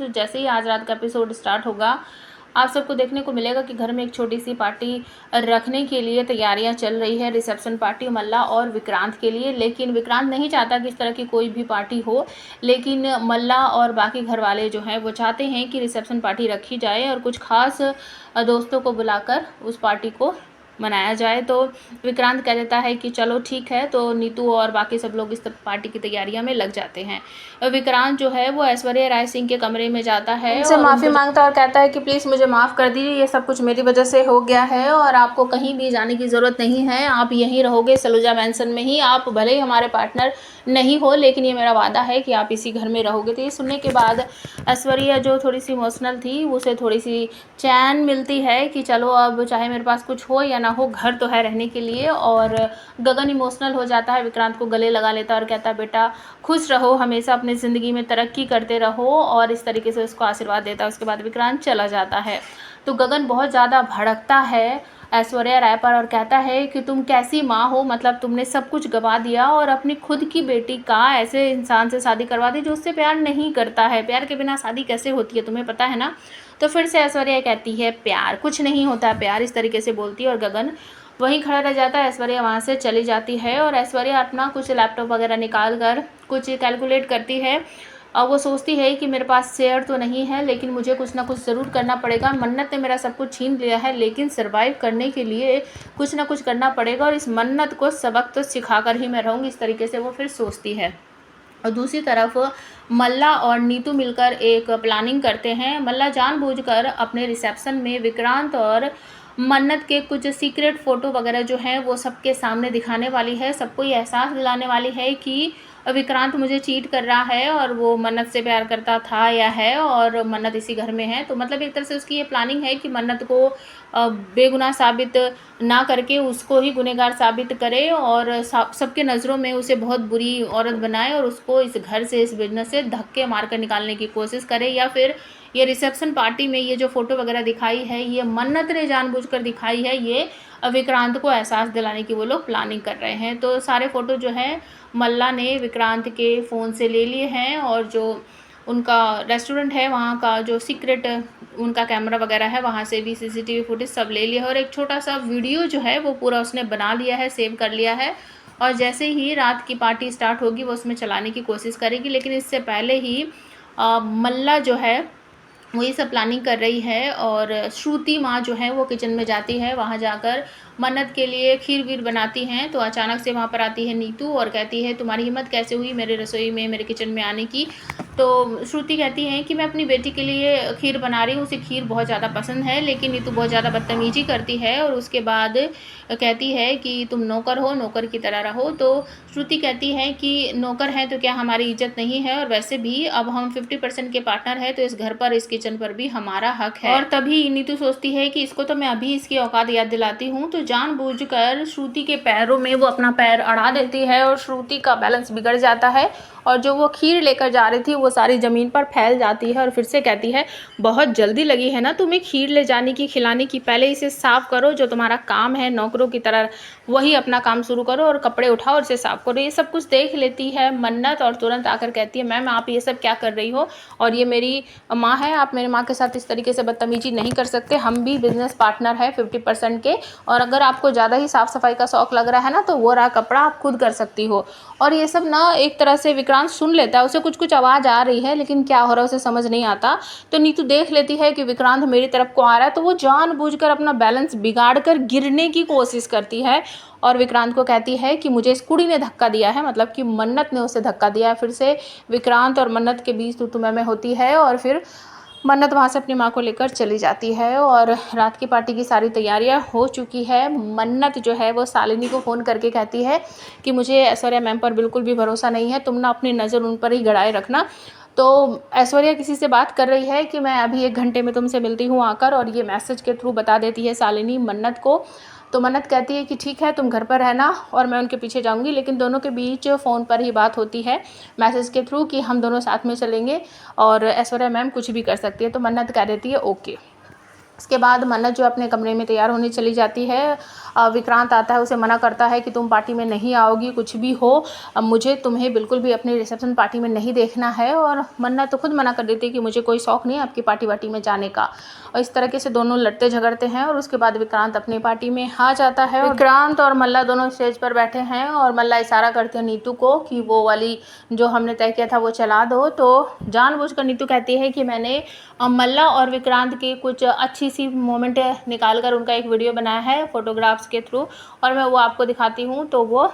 तो जैसे ही आज रात का एपिसोड स्टार्ट होगा, आप सबको देखने को मिलेगा कि घर में एक छोटी सी पार्टी रखने के लिए तैयारियां चल रही है, रिसेप्शन पार्टी मल्ला और विक्रांत के लिए। लेकिन विक्रांत नहीं चाहता कि इस तरह की कोई भी पार्टी हो, लेकिन मल्ला और बाकी घर वाले जो हैं वो चाहते हैं कि रिसेप्शन पार्टी रखी जाए और कुछ खास दोस्तों को बुलाकर उस पार्टी को मनाया जाए। तो विक्रांत कह देता है कि चलो ठीक है, तो नीतू और बाकी सब लोग इस पार्टी की तैयारियां में लग जाते हैं। विक्रांत जो है वो ऐश्वर्या राय सिंह के कमरे में जाता है, उनसे माफ़ी मांगता है और कहता है कि प्लीज़ मुझे माफ़ कर दीजिए, ये सब कुछ मेरी वजह से हो गया है और आपको कहीं भी जाने की ज़रूरत नहीं है, आप यहीं रहोगे सलूजा मैंसन में ही। आप भले ही हमारे पार्टनर नहीं हो, लेकिन ये मेरा वादा है कि आप इसी घर में रहोगे। तो ये सुनने के बाद ऐश्वर्या जो थोड़ी सी इमोशनल थी, उसे थोड़ी सी चैन मिलती है कि चलो अब चाहे मेरे पास कुछ हो या ना हो, घर तो है रहने के लिए। और गगन इमोशनल हो जाता है, विक्रांत को गले लगा लेता है और कहता है बेटा खुश रहो, हमेशा अपनी ज़िंदगी में तरक्की करते रहो, और इस तरीके से उसको आशीर्वाद देता है। उसके बाद विक्रांत चला जाता है। तो गगन बहुत ज़्यादा भड़कता है ऐश्वर्या राय पर और कहता है कि तुम कैसी माँ हो, मतलब तुमने सब कुछ गवा दिया और अपनी खुद की बेटी का ऐसे इंसान से शादी करवा दी जो उससे प्यार नहीं करता है। प्यार के बिना शादी कैसे होती है, तुम्हें पता है ना। तो फिर से ऐश्वर्या कहती है प्यार कुछ नहीं होता, प्यार, इस तरीके से बोलती है और गगन वहीं खड़ा रह जाता है। ऐश्वर्या वहाँ से चली जाती है और ऐश्वर्या अपना कुछ लैपटॉप वगैरह निकाल कर कुछ कैलकुलेट करती है और वो सोचती है कि मेरे पास शेयर तो नहीं है, लेकिन मुझे कुछ ना कुछ ज़रूर करना पड़ेगा। मन्नत ने मेरा सब कुछ छीन लिया है, लेकिन सर्वाइव करने के लिए कुछ ना कुछ करना पड़ेगा और इस मन्नत को सबक तो सिखा कर ही मैं रहूँगी। इस तरीके से वो फिर सोचती है। और दूसरी तरफ मल्ला और नीतू मिलकर एक प्लानिंग करते हैं। मल्ला जानबूझकर अपने रिसेप्शन में विक्रांत और मन्नत के कुछ सीक्रेट फ़ोटो वगैरह जो हैं वो सबके सामने दिखाने वाली है। सबको ये एहसास दिलाने वाली है कि विक्रांत मुझे चीट कर रहा है और वो मन्नत से प्यार करता था या है, और मन्नत इसी घर में है। तो मतलब एक तरह से उसकी ये प्लानिंग है कि मन्नत को बेगुनाह साबित ना करके उसको ही गुनहगार साबित करे और सबके नज़रों में उसे बहुत बुरी औरत बनाए और उसको इस घर से, इस बिजनेस से धक्के मारकर निकालने की कोशिश करे। या फिर ये रिसेप्शन पार्टी में ये जो फ़ोटो वगैरह दिखाई है, ये मन्नत ने जानबूझकर दिखाई है, ये विक्रांत को एहसास दिलाने की वो लोग प्लानिंग कर रहे हैं। तो सारे फ़ोटो जो हैं मल्ला ने विक्रांत के फ़ोन से ले लिए हैं और जो उनका रेस्टोरेंट है वहाँ का जो सीक्रेट उनका कैमरा वगैरह है वहाँ से भी सीसीटीवी फुटेज सब ले लिया है और एक छोटा सा वीडियो जो है वो पूरा उसने बना लिया है, सेव कर लिया है। और जैसे ही रात की पार्टी स्टार्ट होगी वो उसमें चलाने की कोशिश करेगी, लेकिन इससे पहले ही मल्ला जो है वही सब प्लानिंग कर रही है। और श्रुति माँ जो है वो किचन में जाती है, वहाँ जाकर मन्नत के लिए खीर वीर बनाती हैं। तो अचानक से वहाँ पर आती है नीतू और कहती है तुम्हारी हिम्मत कैसे हुई मेरे रसोई में, मेरे किचन में आने की। तो श्रुति कहती है कि मैं अपनी बेटी के लिए खीर बना रही हूँ, उसे खीर बहुत ज़्यादा पसंद है। लेकिन नीतू बहुत ज़्यादा बदतमीजी करती है और उसके बाद कहती है कि तुम नौकर हो, नौकर की तरह रहो। तो श्रुति कहती है कि नौकर हैं तो क्या हमारी इज्जत नहीं है, और वैसे भी अब हम 50% के पार्टनर हैं तो इस घर पर, इस किचन पर भी हमारा हक है। और तभी नीतू सोचती है कि इसको तो मैं अभी इसकी औकात याद दिलाती हूँ। तो जानबूझकर श्रुति के पैरों में वो अपना पैर अड़ा देती है और श्रुति का बैलेंस बिगड़ जाता है और जो वो खीर लेकर जा रही थी वो सारी ज़मीन पर फैल जाती है। और फिर से कहती है बहुत जल्दी लगी है ना तुम्हें खीर ले जाने की, खिलाने की, पहले इसे साफ़ करो, जो तुम्हारा काम है नौकरों की तरह वही अपना काम शुरू करो और कपड़े उठाओ और इसे साफ़ करो। ये सब कुछ देख लेती है मन्नत और तुरंत आकर कहती है मैम आप ये सब क्या कर रही हो, और ये मेरी माँ है, आप मेरी माँ के साथ इस तरीके से बदतमीजी नहीं कर सकते, हम भी बिजनेस पार्टनर है 50% के, और अगर आपको ज़्यादा ही साफ़ सफाई का शौक लग रहा है ना तो वो रहा कपड़ा, आप खुद कर सकती हो। और ये सब ना एक तरह से विक्रांत सुन लेता है, उसे कुछ कुछ आवाज़ आ रही है लेकिन क्या हो रहा है उसे समझ नहीं आता। तो नीतू देख लेती है कि विक्रांत मेरी तरफ को आ रहा है, तो वो जानबूझकर अपना बैलेंस बिगाड़ कर गिरने की कोशिश करती है और विक्रांत को कहती है कि मुझे इस कुड़ी ने धक्का दिया है, मतलब कि मन्नत ने उसे धक्का दिया है। फिर से विक्रांत और मन्नत के बीच तू मैं होती है और फिर मन्नत वहाँ से अपनी माँ को लेकर चली जाती है। और रात की पार्टी की सारी तैयारियाँ हो चुकी है। मन्नत जो है वो शालिनी को फ़ोन करके कहती है कि मुझे ऐश्वर्या मैम पर बिल्कुल भी भरोसा नहीं है, तुम ना अपनी नज़र उन पर ही गड़ाए रखना। तो ऐश्वर्या किसी से बात कर रही है कि मैं अभी 1 घंटे में तुमसे मिलती हूँ आकर, और ये मैसेज के थ्रू बता देती है शालिनी मन्नत को। तो मन्नत कहती है कि ठीक है तुम घर पर रहना और मैं उनके पीछे जाऊंगी, लेकिन दोनों के बीच फ़ोन पर ही बात होती है मैसेज के थ्रू कि हम दोनों साथ में चलेंगे और ऐश्वर्या मैम कुछ भी कर सकती है। तो मन्नत कह देती है ओके। इसके बाद मन्नत जो अपने कमरे में तैयार होने चली जाती है। विक्रांत आता है, उसे मना करता है कि तुम पार्टी में नहीं आओगी, कुछ भी हो मुझे तुम्हें बिल्कुल भी अपनी रिसेप्शन पार्टी में नहीं देखना है। और मन्नत तो खुद मना कर देती है कि मुझे कोई शौक़ नहीं है आपकी पार्टी वार्टी में जाने का। और इस तरीके से दोनों लड़ते झगड़ते हैं और उसके बाद विक्रांत अपनी पार्टी में आ जाता है। विक्रांत और मल्ला दोनों स्टेज पर बैठे हैं और मल्ला इशारा करते हैं नीतू को कि वो वाली जो हमने तय किया था वो चला दो। तो जानबूझकर नीतू कहती है कि मैंने मल्ला और विक्रांत की कुछ अच्छी सी मोमेंट निकाल कर उनका एक वीडियो बनाया है फोटोग्राफ्स के थ्रू, और मैं वो आपको दिखाती हूँ। तो वो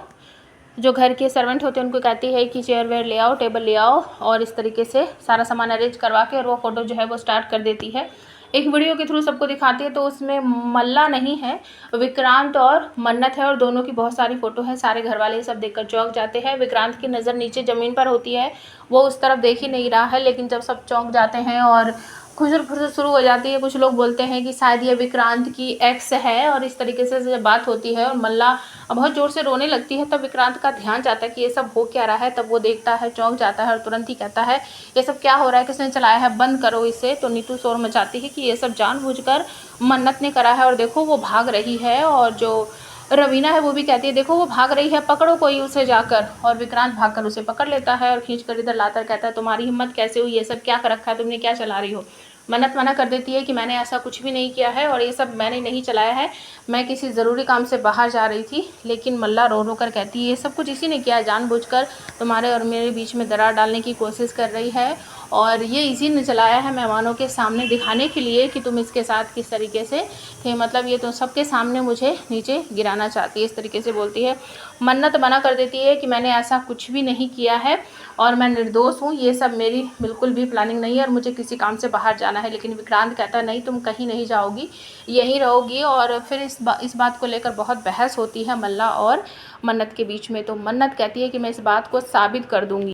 जो घर के सर्वेंट होते हैं उनको कहती है कि चेयर वेयर ले आओ, टेबल ले आओ, और इस तरीके से सारा सामान अरेंज करवा के और वो फ़ोटो जो है वो स्टार्ट कर देती है। एक वीडियो के थ्रू सबको दिखाती है। तो उसमें मल्ला नहीं है, विक्रांत और मन्नत है, और दोनों की बहुत सारी फ़ोटो है। सारे घर वाले सब देखकर चौंक जाते हैं। विक्रांत की नज़र नीचे ज़मीन पर होती है, वो उस तरफ देख ही नहीं रहा है। लेकिन जब सब चौंक जाते हैं और खुसर फुसर शुरू हो जाती है, कुछ लोग बोलते हैं कि शायद ये विक्रांत की एक्स है, और इस तरीके से जब बात होती है और मल्ला बहुत ज़ोर से रोने लगती है, तब विक्रांत का ध्यान जाता है कि ये सब हो क्या रहा है। तब वो देखता है, चौंक जाता है और तुरंत ही कहता है ये सब क्या हो रहा है, किसने चलाया है, बंद करो इसे। तो नीतू शोर मचाती है कि ये सब जानबूझकर मन्नत ने करा है, और देखो वो भाग रही है। और जो रवीना है वो भी कहती है देखो वो भाग रही है, पकड़ो कोई उसे जाकर। और विक्रांत भागकर उसे पकड़ लेता है और खींचकर इधर लाकर कहता है तुम्हारी हिम्मत कैसे हुई, ये सब क्या कर रखा है तुमने, क्या चला रही हो। मन्नत मना कर देती है कि मैंने ऐसा कुछ भी नहीं किया है और ये सब मैंने नहीं चलाया है, मैं किसी ज़रूरी काम से बाहर जा रही थी। लेकिन मल्ला रो रो कर कहती है ये सब कुछ इसी ने किया है, जानबूझकर तुम्हारे और मेरे बीच में दरार डालने की कोशिश कर रही है, और ये इसी ने चलाया है मेहमानों के सामने दिखाने के लिए कि तुम इसके साथ किस तरीके से थे, मतलब ये तो सबके सामने मुझे नीचे गिराना चाहती है, इस तरीके से बोलती है। मन्नत मना कर देती है कि मैंने ऐसा कुछ भी नहीं किया है और मैं निर्दोष हूँ, ये सब मेरी बिल्कुल भी प्लानिंग नहीं है और मुझे किसी काम से बाहर जाना है। लेकिन विक्रांत कहता है नहीं तुम कहीं नहीं जाओगी, यहीं रहोगी। और फिर इस बात को लेकर बहुत बहस होती है मल्ला और मन्नत के बीच में। तो मन्नत कहती है कि मैं इस बात को साबित कर दूँगी।